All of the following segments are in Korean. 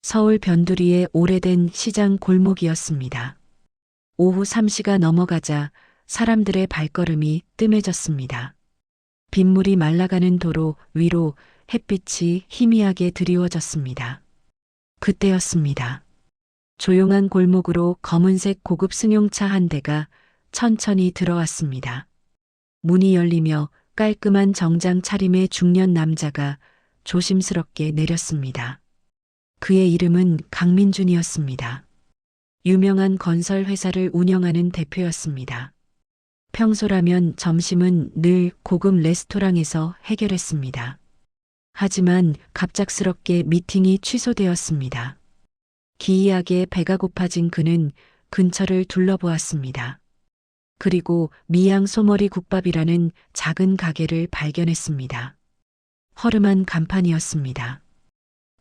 서울 변두리의 오래된 시장 골목이었습니다. 오후 3시가 넘어가자 사람들의 발걸음이 뜸해졌습니다. 빗물이 말라가는 도로 위로 햇빛이 희미하게 드리워졌습니다. 그때였습니다. 조용한 골목으로 검은색 고급 승용차 한 대가 천천히 들어왔습니다. 문이 열리며 깔끔한 정장 차림의 중년 남자가 조심스럽게 내렸습니다. 그의 이름은 강민준이었습니다. 유명한 건설 회사를 운영하는 대표였습니다. 평소라면 점심은 늘 고급 레스토랑에서 해결했습니다. 하지만 갑작스럽게 미팅이 취소되었습니다. 기이하게 배가 고파진 그는 근처를 둘러보았습니다. 그리고 미양 소머리 국밥이라는 작은 가게를 발견했습니다. 허름한 간판이었습니다.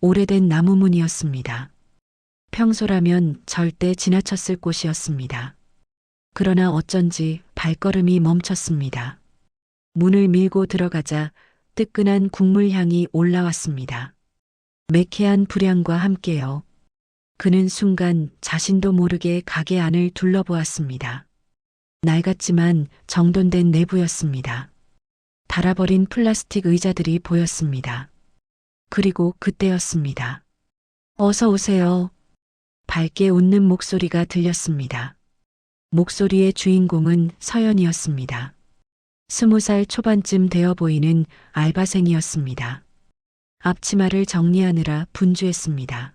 오래된 나무문이었습니다. 평소라면 절대 지나쳤을 곳이었습니다. 그러나 어쩐지 발걸음이 멈췄습니다. 문을 밀고 들어가자 뜨끈한 국물 향이 올라왔습니다. 매캐한 불향과 함께요. 그는 순간 자신도 모르게 가게 안을 둘러보았습니다. 낡았지만 정돈된 내부였습니다. 닳아버린 플라스틱 의자들이 보였습니다. 그리고 그때였습니다. 어서 오세요. 밝게 웃는 목소리가 들렸습니다. 목소리의 주인공은 서연이었습니다. 20살 초반쯤 되어 보이는 알바생이었습니다. 앞치마를 정리하느라 분주했습니다.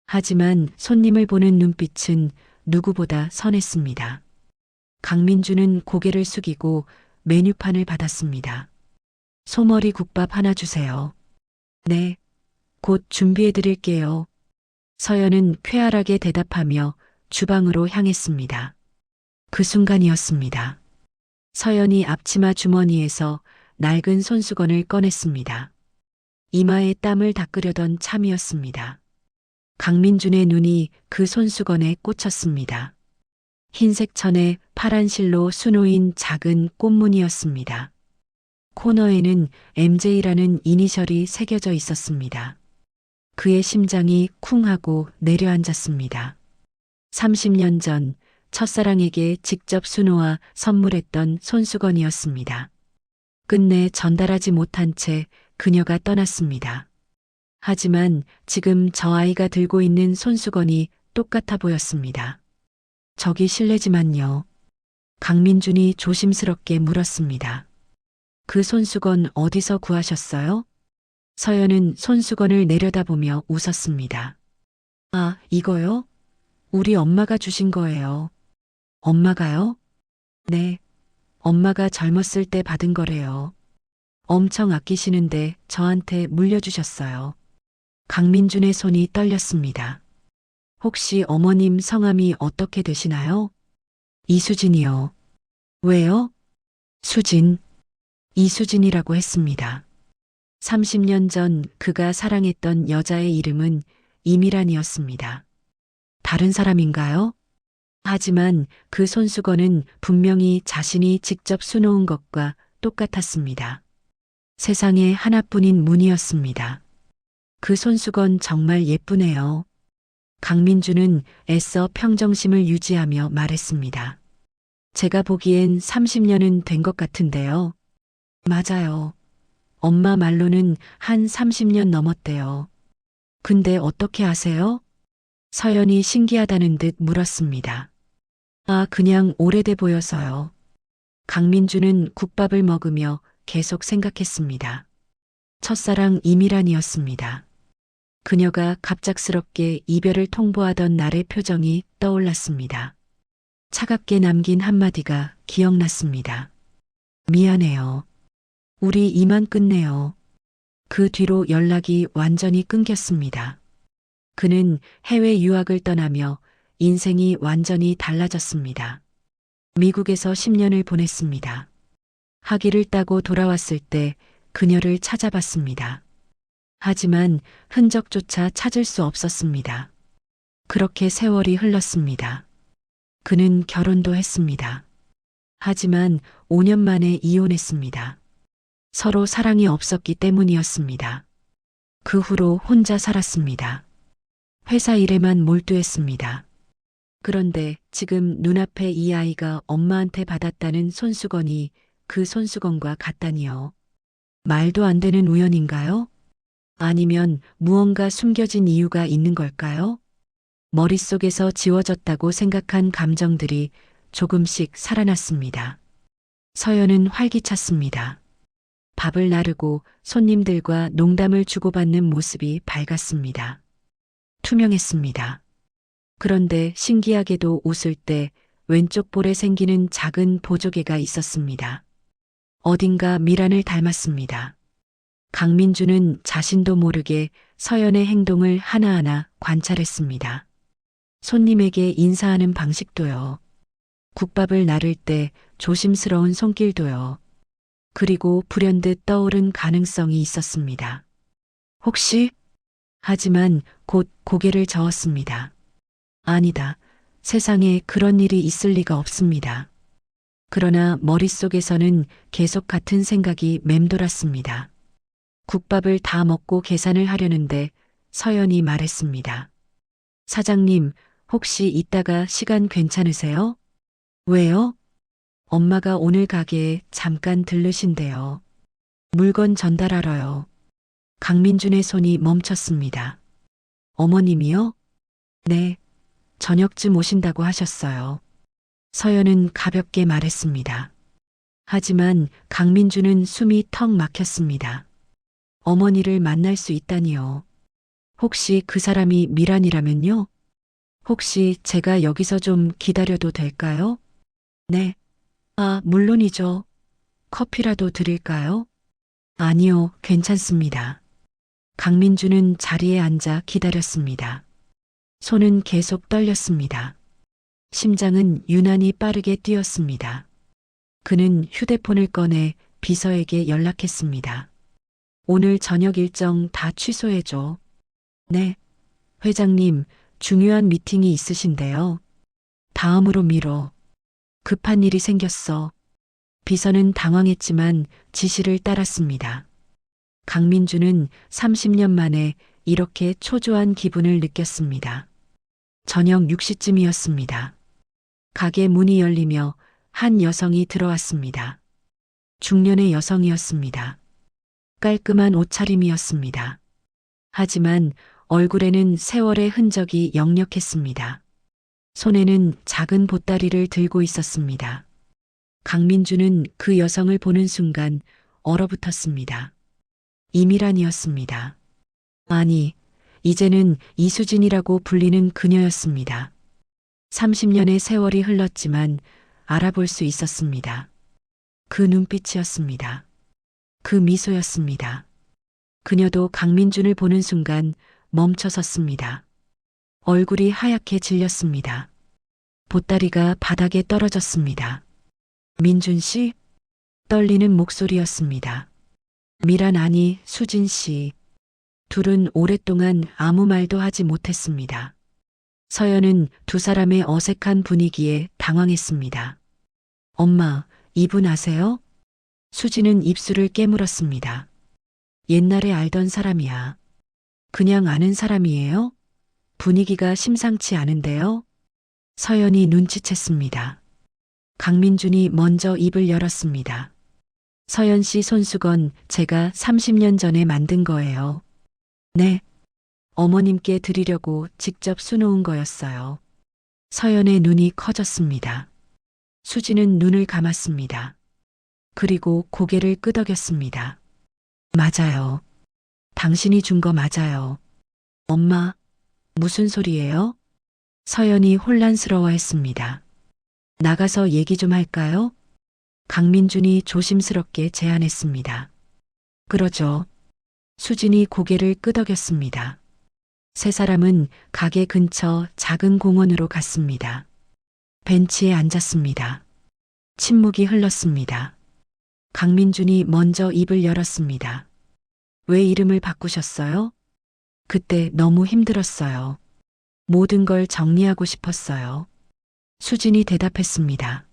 하지만 손님을 보는 눈빛은 누구보다 선했습니다. 강민주는 고개를 숙이고 메뉴판을 받았습니다. 소머리 국밥 하나 주세요. 네, 곧 준비해 드릴게요. 서연은 쾌활하게 대답하며 주방으로 향했습니다. 그 순간이었습니다. 서연이 앞치마 주머니에서 낡은 손수건을 꺼냈습니다. 이마에 땀을 닦으려던 참이었습니다. 강민준의 눈이 그 손수건에 꽂혔습니다. 흰색 천에 파란 실로 수놓인 작은 꽃무늬였습니다. 코너에는 MJ라는 이니셜이 새겨져 있었습니다. 그의 심장이 쿵 하고 내려앉았습니다. 30년 전 첫사랑에게 직접 수놓아 선물했던 손수건이었습니다. 끝내 전달하지 못한 채 그녀가 떠났습니다. 하지만 지금 저 아이가 들고 있는 손수건이 똑같아 보였습니다. 저기 실례지만요. 강민준이 조심스럽게 물었습니다. 그 손수건 어디서 구하셨어요? 서연은 손수건을 내려다보며 웃었습니다. 아, 이거요? 우리 엄마가 주신 거예요. 엄마가요? 네, 엄마가 젊었을 때 받은 거래요. 엄청 아끼시는데 저한테 물려주셨어요. 강민준의 손이 떨렸습니다. 혹시 어머님 성함이 어떻게 되시나요? 이수진이요. 왜요? 수진. 이수진이라고 했습니다. 30년 전 그가 사랑했던 여자의 이름은 이미란이었습니다. 다른 사람인가요? 하지만 그 손수건은 분명히 자신이 직접 수놓은 것과 똑같았습니다. 세상에 하나뿐인 문이었습니다. 그 손수건 정말 예쁘네요. 강민주는 애써 평정심을 유지하며 말했습니다. 제가 보기엔 30년은 된 것 같은데요. 맞아요. 엄마 말로는 한 30년 넘었대요. 근데 어떻게 아세요? 서연이 신기하다는 듯 물었습니다. 아, 그냥 오래돼 보여서요. 강민주는 국밥을 먹으며 계속 생각했습니다. 첫사랑 이미란이었습니다. 그녀가 갑작스럽게 이별을 통보하던 날의 표정이 떠올랐습니다. 차갑게 남긴 한마디가 기억났습니다. 미안해요. 우리 이만 끝내요. 그 뒤로 연락이 완전히 끊겼습니다. 그는 해외 유학을 떠나며 인생이 완전히 달라졌습니다. 미국에서 10년을 보냈습니다. 학위를 따고 돌아왔을 때 그녀를 찾아봤습니다. 하지만 흔적조차 찾을 수 없었습니다. 그렇게 세월이 흘렀습니다. 그는 결혼도 했습니다. 하지만 5년 만에 이혼했습니다. 서로 사랑이 없었기 때문이었습니다. 그 후로 혼자 살았습니다. 회사 일에만 몰두했습니다. 그런데 지금 눈앞에 이 아이가 엄마한테 받았다는 손수건이 그 손수건과 같다니요. 말도 안 되는 우연인가요? 아니면 무언가 숨겨진 이유가 있는 걸까요? 머릿속에서 지워졌다고 생각한 감정들이 조금씩 살아났습니다. 서연은 활기찼습니다. 밥을 나르고 손님들과 농담을 주고받는 모습이 밝았습니다. 투명했습니다. 그런데 신기하게도 웃을 때 왼쪽 볼에 생기는 작은 보조개가 있었습니다. 어딘가 미란을 닮았습니다. 강민주는 자신도 모르게 서연의 행동을 하나하나 관찰했습니다. 손님에게 인사하는 방식도요. 국밥을 나를 때 조심스러운 손길도요. 그리고 불현듯 떠오른 가능성이 있었습니다. 혹시? 하지만 곧 고개를 저었습니다. 아니다. 세상에 그런 일이 있을 리가 없습니다. 그러나 머릿속에서는 계속 같은 생각이 맴돌았습니다. 국밥을 다 먹고 계산을 하려는데 서연이 말했습니다. 사장님, 혹시 이따가 시간 괜찮으세요? 왜요? 엄마가 오늘 가게에 잠깐 들르신대요. 물건 전달하러요. 강민준의 손이 멈췄습니다. 어머님이요? 네, 저녁쯤 오신다고 하셨어요. 서연은 가볍게 말했습니다. 하지만 강민준은 숨이 턱 막혔습니다. 어머니를 만날 수 있다니요. 혹시 그 사람이 미란이라면요? 혹시 제가 여기서 좀 기다려도 될까요? 네. 아, 물론이죠. 커피라도 드릴까요? 아니요, 괜찮습니다. 강민주는 자리에 앉아 기다렸습니다. 손은 계속 떨렸습니다. 심장은 유난히 빠르게 뛰었습니다. 그는 휴대폰을 꺼내 비서에게 연락했습니다. 오늘 저녁 일정 다 취소해줘. 네. 회장님, 중요한 미팅이 있으신데요. 다음으로 미뤄. 급한 일이 생겼어. 비서는 당황했지만 지시를 따랐습니다. 강민주는 30년 만에 이렇게 초조한 기분을 느꼈습니다. 저녁 6시쯤이었습니다. 가게 문이 열리며 한 여성이 들어왔습니다. 중년의 여성이었습니다. 깔끔한 옷차림이었습니다. 하지만 얼굴에는 세월의 흔적이 역력했습니다. 손에는 작은 보따리를 들고 있었습니다. 강민주는 그 여성을 보는 순간 얼어붙었습니다. 이미란이었습니다. 아니, 이제는 이수진이라고 불리는 그녀였습니다. 30년의 세월이 흘렀지만 알아볼 수 있었습니다. 그 눈빛이었습니다. 그 미소였습니다. 그녀도 강민준을 보는 순간 멈춰 섰습니다. 얼굴이 하얗게 질렸습니다. 보따리가 바닥에 떨어졌습니다. 민준 씨? 떨리는 목소리였습니다. 미란 아니 수진 씨. 둘은 오랫동안 아무 말도 하지 못했습니다. 서연은 두 사람의 어색한 분위기에 당황했습니다. 엄마, 이분 아세요? 수진은 입술을 깨물었습니다. 옛날에 알던 사람이야. 그냥 아는 사람이에요? 분위기가 심상치 않은데요? 서연이 눈치챘습니다. 강민준이 먼저 입을 열었습니다. 서연 씨 손수건 제가 30년 전에 만든 거예요. 네. 어머님께 드리려고 직접 수놓은 거였어요. 서연의 눈이 커졌습니다. 수지는 눈을 감았습니다. 그리고 고개를 끄덕였습니다. 맞아요. 당신이 준 거 맞아요. 엄마, 무슨 소리예요? 서연이 혼란스러워했습니다. 나가서 얘기 좀 할까요? 강민준이 조심스럽게 제안했습니다. 그러죠. 수진이 고개를 끄덕였습니다. 세 사람은 가게 근처 작은 공원으로 갔습니다. 벤치에 앉았습니다. 침묵이 흘렀습니다. 강민준이 먼저 입을 열었습니다. 왜 이름을 바꾸셨어요? 그때 너무 힘들었어요. 모든 걸 정리하고 싶었어요. 수진이 대답했습니다.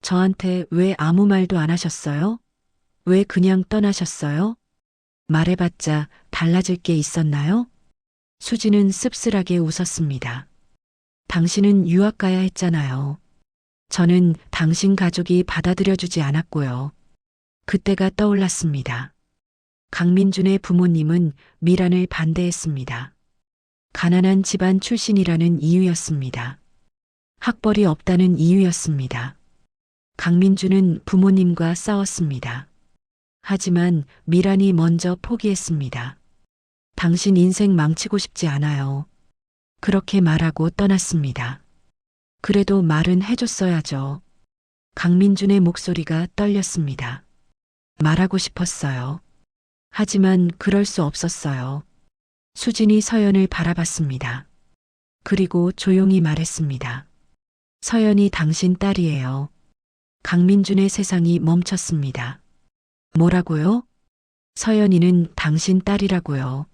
저한테 왜 아무 말도 안 하셨어요? 왜 그냥 떠나셨어요? 말해봤자 달라질 게 있었나요? 수지는 씁쓸하게 웃었습니다. 당신은 유학 가야 했잖아요. 저는 당신 가족이 받아들여주지 않았고요. 그때가 떠올랐습니다. 강민준의 부모님은 미란을 반대했습니다. 가난한 집안 출신이라는 이유였습니다. 학벌이 없다는 이유였습니다. 강민준은 부모님과 싸웠습니다. 하지만 미란이 먼저 포기했습니다. 당신 인생 망치고 싶지 않아요. 그렇게 말하고 떠났습니다. 그래도 말은 해줬어야죠. 강민준의 목소리가 떨렸습니다. 말하고 싶었어요. 하지만 그럴 수 없었어요. 수진이 서연을 바라봤습니다. 그리고 조용히 말했습니다. 서연이 당신 딸이에요. 강민준의 세상이 멈췄습니다. 뭐라고요? 서연이는 당신 딸이라고요.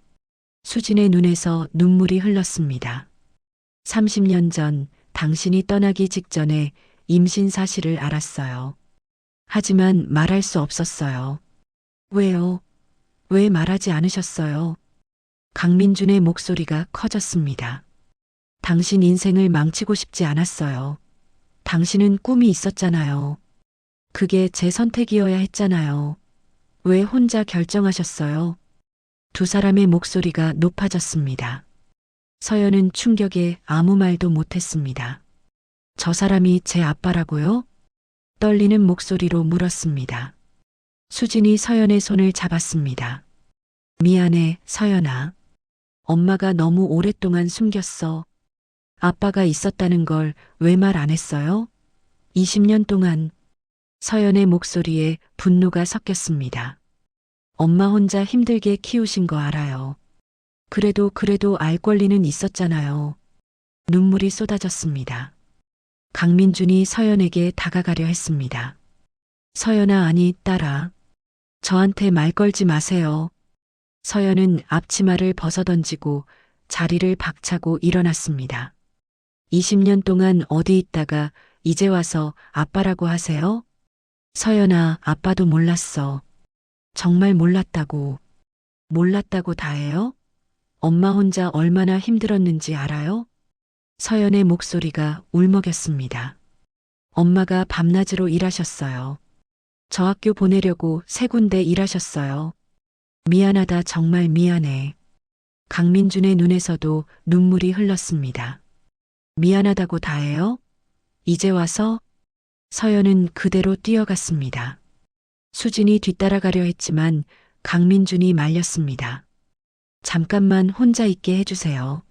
수진의 눈에서 눈물이 흘렀습니다. 30년 전 당신이 떠나기 직전에 임신 사실을 알았어요. 하지만 말할 수 없었어요. 왜요? 왜 말하지 않으셨어요? 강민준의 목소리가 커졌습니다. 당신 인생을 망치고 싶지 않았어요. 당신은 꿈이 있었잖아요. 그게 제 선택이어야 했잖아요. 왜 혼자 결정하셨어요? 두 사람의 목소리가 높아졌습니다. 서연은 충격에 아무 말도 못했습니다. 저 사람이 제 아빠라고요? 떨리는 목소리로 물었습니다. 수진이 서연의 손을 잡았습니다. 미안해, 서연아. 엄마가 너무 오랫동안 숨겼어. 아빠가 있었다는 걸 왜 말 안 했어요? 20년 동안. 서연의 목소리에 분노가 섞였습니다. 엄마 혼자 힘들게 키우신 거 알아요. 그래도 알 권리는 있었잖아요. 눈물이 쏟아졌습니다. 강민준이 서연에게 다가가려 했습니다. 서연아, 아니, 딸아. 저한테 말 걸지 마세요. 서연은 앞치마를 벗어던지고 자리를 박차고 일어났습니다. 20년 동안 어디 있다가 이제 와서 아빠라고 하세요? 서연아, 아빠도 몰랐어. 정말 몰랐다고. 몰랐다고 다해요? 엄마 혼자 얼마나 힘들었는지 알아요? 서연의 목소리가 울먹였습니다. 엄마가 밤낮으로 일하셨어요. 저 학교 보내려고 3군데 일하셨어요. 미안하다, 정말 미안해. 강민준의 눈에서도 눈물이 흘렀습니다. 미안하다고 다해요? 이제 와서? 서연은 그대로 뛰어갔습니다. 수진이 뒤따라가려 했지만 강민준이 말렸습니다. 잠깐만 혼자 있게 해주세요.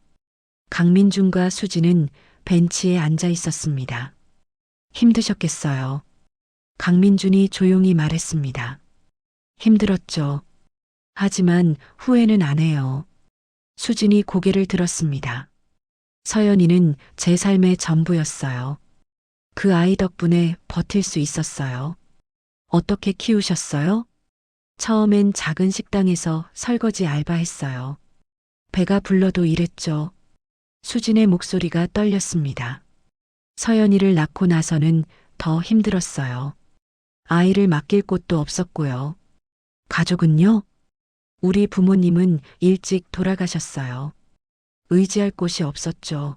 강민준과 수진은 벤치에 앉아 있었습니다. 힘드셨겠어요. 강민준이 조용히 말했습니다. 힘들었죠. 하지만 후회는 안 해요. 수진이 고개를 들었습니다. 서연이는 제 삶의 전부였어요. 그 아이 덕분에 버틸 수 있었어요. 어떻게 키우셨어요? 처음엔 작은 식당에서 설거지 알바했어요. 배가 불러도 일했죠. 수진의 목소리가 떨렸습니다. 서연이를 낳고 나서는 더 힘들었어요. 아이를 맡길 곳도 없었고요. 가족은요? 우리 부모님은 일찍 돌아가셨어요. 의지할 곳이 없었죠.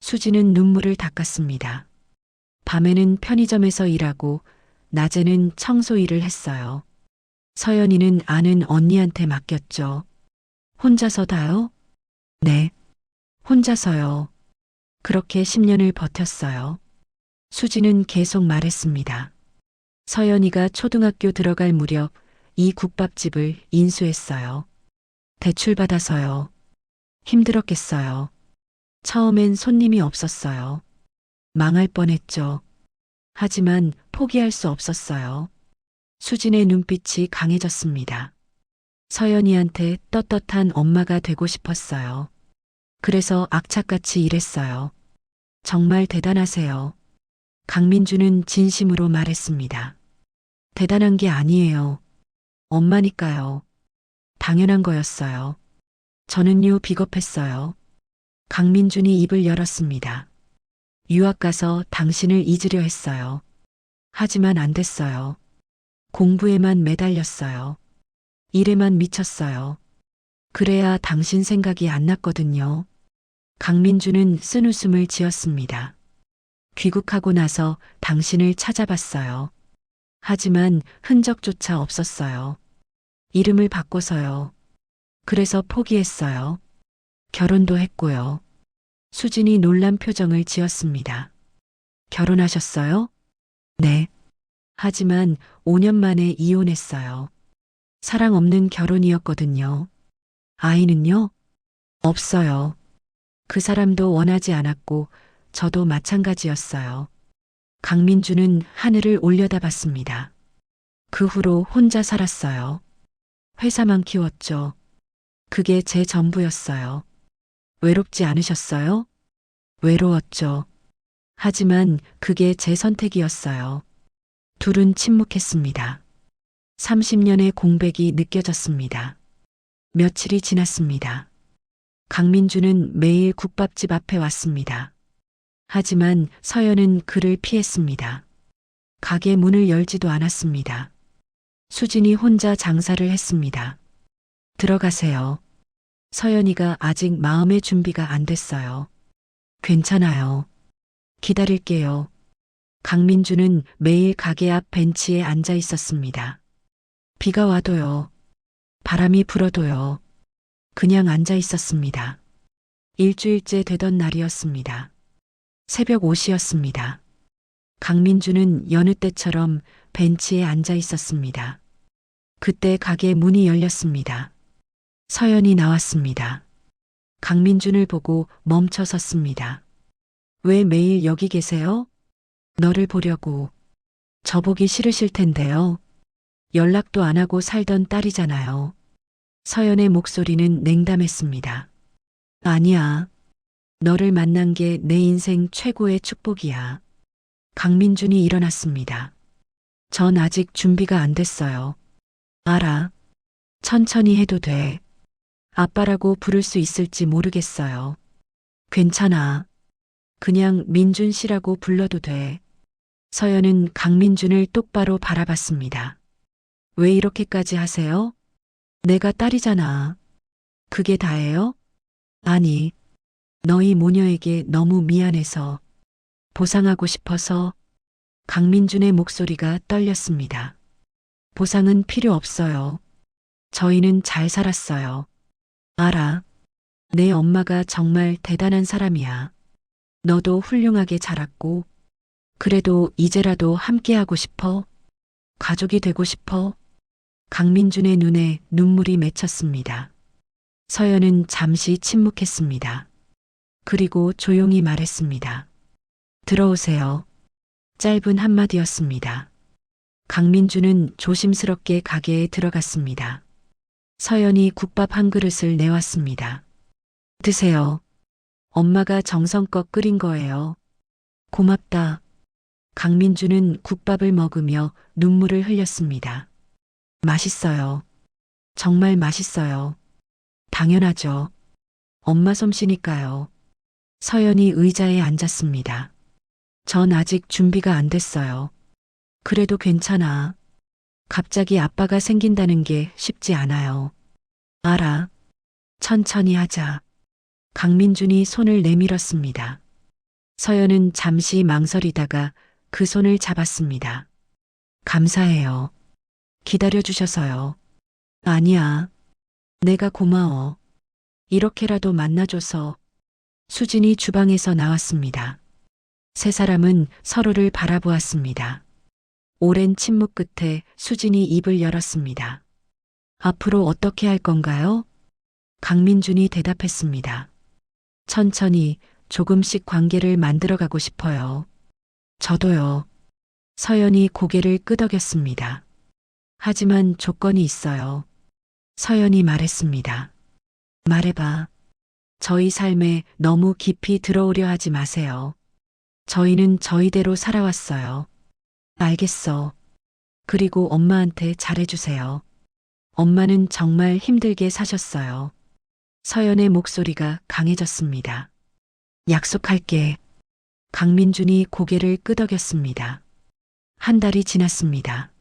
수지는 눈물을 닦았습니다. 밤에는 편의점에서 일하고 낮에는 청소 일을 했어요. 서연이는 아는 언니한테 맡겼죠. 혼자서 다요? 네. 혼자서요. 그렇게 10년을 버텼어요. 수지는 계속 말했습니다. 서연이가 초등학교 들어갈 무렵 이 국밥집을 인수했어요. 대출받아서요. 힘들었겠어요. 처음엔 손님이 없었어요. 망할 뻔했죠. 하지만 포기할 수 없었어요. 수진의 눈빛이 강해졌습니다. 서연이한테 떳떳한 엄마가 되고 싶었어요. 그래서 악착같이 일했어요. 정말 대단하세요. 강민주는 진심으로 말했습니다. 대단한 게 아니에요. 엄마니까요. 당연한 거였어요. 저는요, 비겁했어요. 강민준이 입을 열었습니다. 유학 가서 당신을 잊으려 했어요. 하지만 안 됐어요. 공부에만 매달렸어요. 일에만 미쳤어요. 그래야 당신 생각이 안 났거든요. 강민주는 쓴웃음을 지었습니다. 귀국하고 나서 당신을 찾아봤어요. 하지만 흔적조차 없었어요. 이름을 바꿔서요. 그래서 포기했어요. 결혼도 했고요. 수진이 놀란 표정을 지었습니다. 결혼하셨어요? 네. 하지만 5년 만에 이혼했어요. 사랑 없는 결혼이었거든요. 아이는요? 없어요. 그 사람도 원하지 않았고 저도 마찬가지였어요. 강민주는 하늘을 올려다봤습니다. 그 후로 혼자 살았어요. 회사만 키웠죠. 그게 제 전부였어요. 외롭지 않으셨어요? 외로웠죠. 하지만 그게 제 선택이었어요. 둘은 침묵했습니다. 30년의 공백이 느껴졌습니다. 며칠이 지났습니다. 강민주는 매일 국밥집 앞에 왔습니다. 하지만 서연은 그를 피했습니다. 가게 문을 열지도 않았습니다. 수진이 혼자 장사를 했습니다. 들어가세요. 서연이가 아직 마음의 준비가 안 됐어요. 괜찮아요. 기다릴게요. 강민주는 매일 가게 앞 벤치에 앉아 있었습니다. 비가 와도요. 바람이 불어도요. 그냥 앉아 있었습니다. 일주일째 되던 날이었습니다. 새벽 5시였습니다. 강민주는 여느 때처럼 벤치에 앉아 있었습니다. 그때 가게 문이 열렸습니다. 서연이 나왔습니다. 강민준을 보고 멈춰 섰습니다. 왜 매일 여기 계세요? 너를 보려고. 저보기 싫으실 텐데요. 연락도 안 하고 살던 딸이잖아요. 서연의 목소리는 냉담했습니다. 아니야. 너를 만난 게 내 인생 최고의 축복이야. 강민준이 일어났습니다. 전 아직 준비가 안 됐어요. 알아. 천천히 해도 돼. 아빠라고 부를 수 있을지 모르겠어요. 괜찮아. 그냥 민준 씨라고 불러도 돼. 서연은 강민준을 똑바로 바라봤습니다. 왜 이렇게까지 하세요? 내가 딸이잖아. 그게 다예요? 아니, 너희 모녀에게 너무 미안해서, 보상하고 싶어서. 강민준의 목소리가 떨렸습니다. 보상은 필요 없어요. 저희는 잘 살았어요. 알아. 내 엄마가 정말 대단한 사람이야. 너도 훌륭하게 자랐고, 그래도 이제라도 함께하고 싶어? 가족이 되고 싶어? 강민준의 눈에 눈물이 맺혔습니다. 서연은 잠시 침묵했습니다. 그리고 조용히 말했습니다. 들어오세요. 짧은 한마디였습니다. 강민준은 조심스럽게 가게에 들어갔습니다. 서연이 국밥 한 그릇을 내왔습니다. 드세요. 엄마가 정성껏 끓인 거예요. 고맙다. 강민주는 국밥을 먹으며 눈물을 흘렸습니다. 맛있어요. 정말 맛있어요. 당연하죠. 엄마 솜씨니까요. 서연이 의자에 앉았습니다. 전 아직 준비가 안 됐어요. 그래도 괜찮아. 갑자기 아빠가 생긴다는 게 쉽지 않아요. 알아. 천천히 하자. 강민준이 손을 내밀었습니다. 서연은 잠시 망설이다가 그 손을 잡았습니다. 감사해요. 기다려주셔서요. 아니야. 내가 고마워. 이렇게라도 만나줘서. 수진이 주방에서 나왔습니다. 세 사람은 서로를 바라보았습니다. 오랜 침묵 끝에 수진이 입을 열었습니다. 앞으로 어떻게 할 건가요? 강민준이 대답했습니다. 천천히 조금씩 관계를 만들어가고 싶어요. 저도요. 서연이 고개를 끄덕였습니다. 하지만 조건이 있어요. 서연이 말했습니다. 말해봐. 저희 삶에 너무 깊이 들어오려 하지 마세요. 저희는 저희대로 살아왔어요. 알겠어. 그리고 엄마한테 잘해주세요. 엄마는 정말 힘들게 사셨어요. 서연의 목소리가 강해졌습니다. 약속할게. 강민준이 고개를 끄덕였습니다. 한 달이 지났습니다.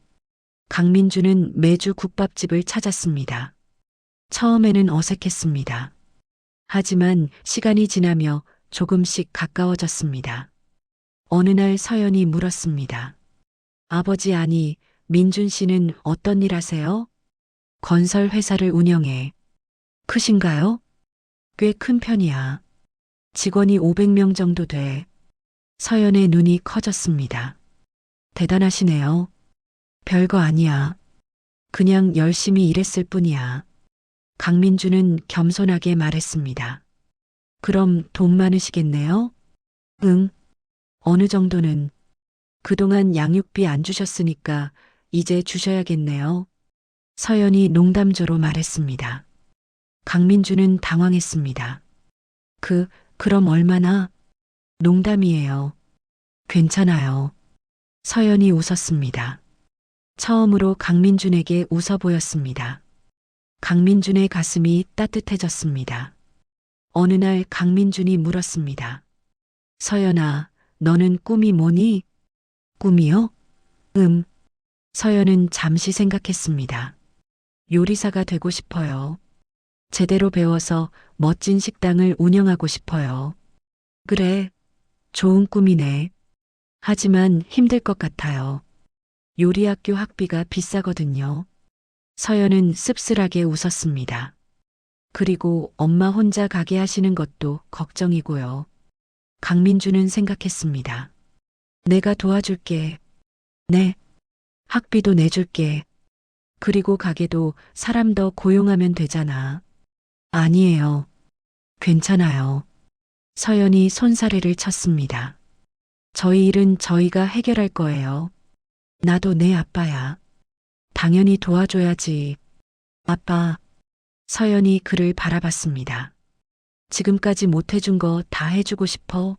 강민준은 매주 국밥집을 찾았습니다. 처음에는 어색했습니다. 하지만 시간이 지나며 조금씩 가까워졌습니다. 어느 날 서연이 물었습니다. 아버지, 아니, 민준 씨는 어떤 일 하세요? 건설 회사를 운영해. 크신가요? 꽤 큰 편이야. 직원이 500명 정도 돼. 서연의 눈이 커졌습니다. 대단하시네요. 별거 아니야. 그냥 열심히 일했을 뿐이야. 강민주는 겸손하게 말했습니다. 그럼 돈 많으시겠네요? 응. 어느 정도는. 그동안 양육비 안 주셨으니까 이제 주셔야겠네요. 서연이 농담조로 말했습니다. 강민주는 당황했습니다. 그럼 얼마나? 농담이에요. 괜찮아요. 서연이 웃었습니다. 처음으로 강민준에게 웃어 보였습니다. 강민준의 가슴이 따뜻해졌습니다. 어느 날 강민준이 물었습니다. 서연아, 너는 꿈이 뭐니? 꿈이요? 서연은 잠시 생각했습니다. 요리사가 되고 싶어요. 제대로 배워서 멋진 식당을 운영하고 싶어요. 그래, 좋은 꿈이네. 하지만 힘들 것 같아요. 요리학교 학비가 비싸거든요. 서연은 씁쓸하게 웃었습니다. 그리고 엄마 혼자 가게 하시는 것도 걱정이고요. 강민주는 생각했습니다. 내가 도와줄게. 네. 학비도 내줄게. 그리고 가게도 사람 더 고용하면 되잖아. 아니에요. 괜찮아요. 서연이 손사래를 쳤습니다. 저희 일은 저희가 해결할 거예요. 나도 내 아빠야. 당연히 도와줘야지. 아빠. 서연이 그를 바라봤습니다. 지금까지 못 해준 거 다 해주고 싶어?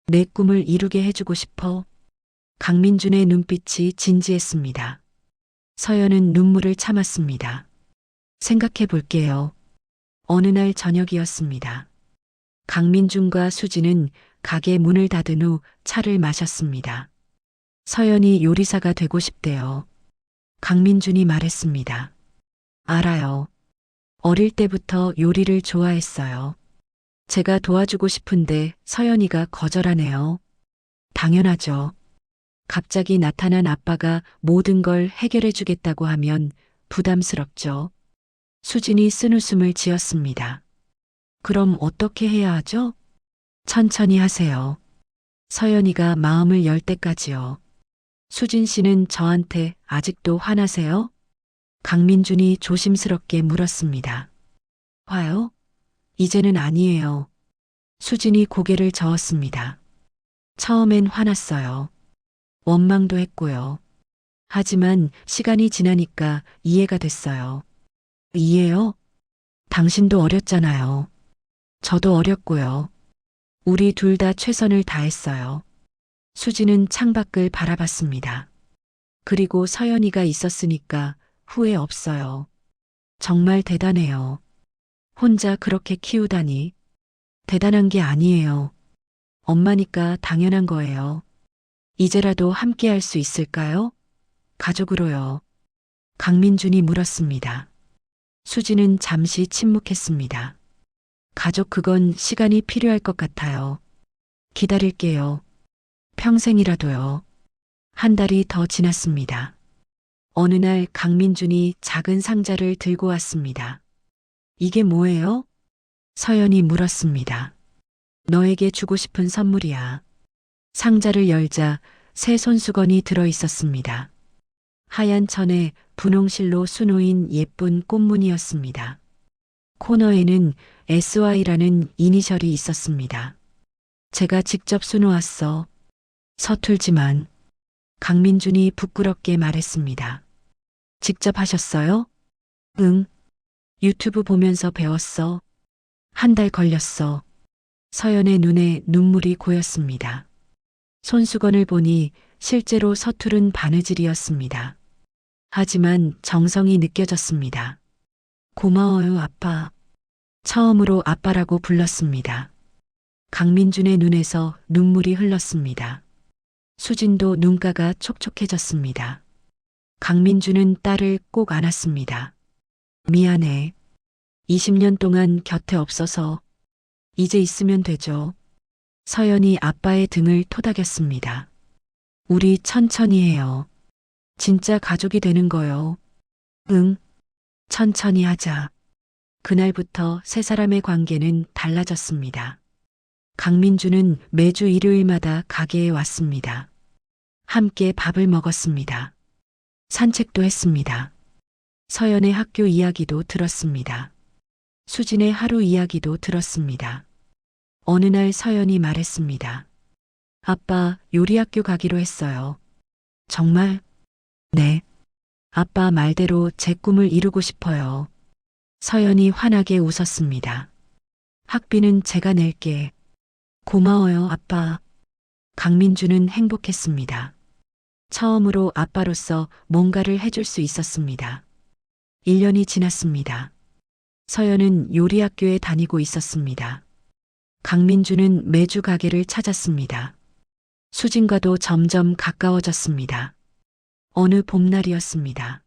내 꿈을 이루게 해주고 싶어? 강민준의 눈빛이 진지했습니다. 서연은 눈물을 참았습니다. 생각해 볼게요. 어느 날 저녁이었습니다. 강민준과 수지는 가게 문을 닫은 후 차를 마셨습니다. 서연이 요리사가 되고 싶대요. 강민준이 말했습니다. 알아요. 어릴 때부터 요리를 좋아했어요. 제가 도와주고 싶은데 서연이가 거절하네요. 당연하죠. 갑자기 나타난 아빠가 모든 걸 해결해 주겠다고 하면 부담스럽죠. 수진이 쓴웃음을 지었습니다. 그럼 어떻게 해야 하죠? 천천히 하세요. 서연이가 마음을 열 때까지요. 수진 씨는 저한테 아직도 화나세요? 강민준이 조심스럽게 물었습니다. 화요? 이제는 아니에요. 수진이 고개를 저었습니다. 처음엔 화났어요. 원망도 했고요. 하지만 시간이 지나니까 이해가 됐어요. 이해요? 당신도 어렸잖아요. 저도 어렸고요. 우리 둘 다 최선을 다했어요. 수지는 창밖을 바라봤습니다. 그리고 서연이가 있었으니까 후회 없어요. 정말 대단해요. 혼자 그렇게 키우다니. 대단한 게 아니에요. 엄마니까 당연한 거예요. 이제라도 함께 할 수 있을까요? 가족으로요. 강민준이 물었습니다. 수지는 잠시 침묵했습니다. 가족 그건 시간이 필요할 것 같아요. 기다릴게요. 평생이라도요. 한 달이 더 지났습니다. 어느 날 강민준이 작은 상자를 들고 왔습니다. 이게 뭐예요? 서연이 물었습니다. 너에게 주고 싶은 선물이야. 상자를 열자 새 손수건이 들어 있었습니다. 하얀 천에 분홍실로 수놓인 예쁜 꽃무늬였습니다. 코너에는 SY라는 이니셜이 있었습니다. 제가 직접 수놓았어. 서툴지만 강민준이 부끄럽게 말했습니다. 직접 하셨어요? 응. 유튜브 보면서 배웠어. 한 달 걸렸어. 서연의 눈에 눈물이 고였습니다. 손수건을 보니 실제로 서투른 바느질이었습니다. 하지만 정성이 느껴졌습니다. 고마워요, 아빠. 처음으로 아빠라고 불렀습니다. 강민준의 눈에서 눈물이 흘렀습니다. 수진도 눈가가 촉촉해졌습니다. 강민준은 딸을 꼭 안았습니다. 미안해. 20년 동안 곁에 없어서 이제 있으면 되죠. 서연이 아빠의 등을 토닥였습니다. 우리 천천히 해요. 진짜 가족이 되는 거요. 응, 천천히 하자. 그날부터 세 사람의 관계는 달라졌습니다. 강민주는 매주 일요일마다 가게에 왔습니다. 함께 밥을 먹었습니다. 산책도 했습니다. 서연의 학교 이야기도 들었습니다. 수진의 하루 이야기도 들었습니다. 어느 날 서연이 말했습니다. 아빠, 요리학교 가기로 했어요. 정말? 네. 아빠 말대로 제 꿈을 이루고 싶어요. 서연이 환하게 웃었습니다. 학비는 제가 낼게. 고마워요, 아빠. 강민주는 행복했습니다. 처음으로 아빠로서 뭔가를 해줄 수 있었습니다. 1년이 지났습니다. 서연은 요리학교에 다니고 있었습니다. 강민주는 매주 가게를 찾았습니다. 수진과도 점점 가까워졌습니다. 어느 봄날이었습니다.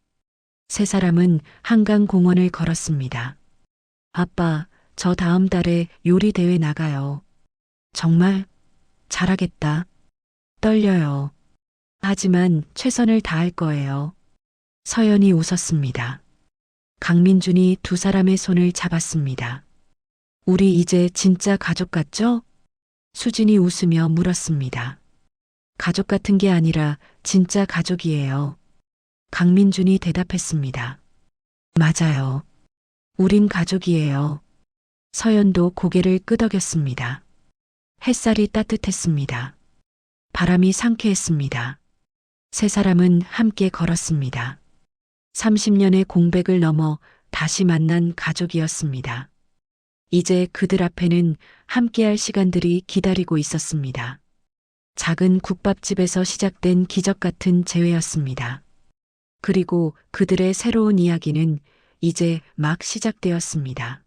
세 사람은 한강 공원을 걸었습니다. 아빠, 저 다음 달에 요리 대회 나가요. 정말? 잘하겠다. 떨려요. 하지만 최선을 다할 거예요. 서연이 웃었습니다. 강민준이 두 사람의 손을 잡았습니다. 우리 이제 진짜 가족 같죠? 수진이 웃으며 물었습니다. 가족 같은 게 아니라 진짜 가족이에요. 강민준이 대답했습니다. 맞아요. 우린 가족이에요. 서연도 고개를 끄덕였습니다. 햇살이 따뜻했습니다. 바람이 상쾌했습니다. 세 사람은 함께 걸었습니다. 30년의 공백을 넘어 다시 만난 가족이었습니다. 이제 그들 앞에는 함께할 시간들이 기다리고 있었습니다. 작은 국밥집에서 시작된 기적 같은 재회였습니다. 그리고 그들의 새로운 이야기는 이제 막 시작되었습니다.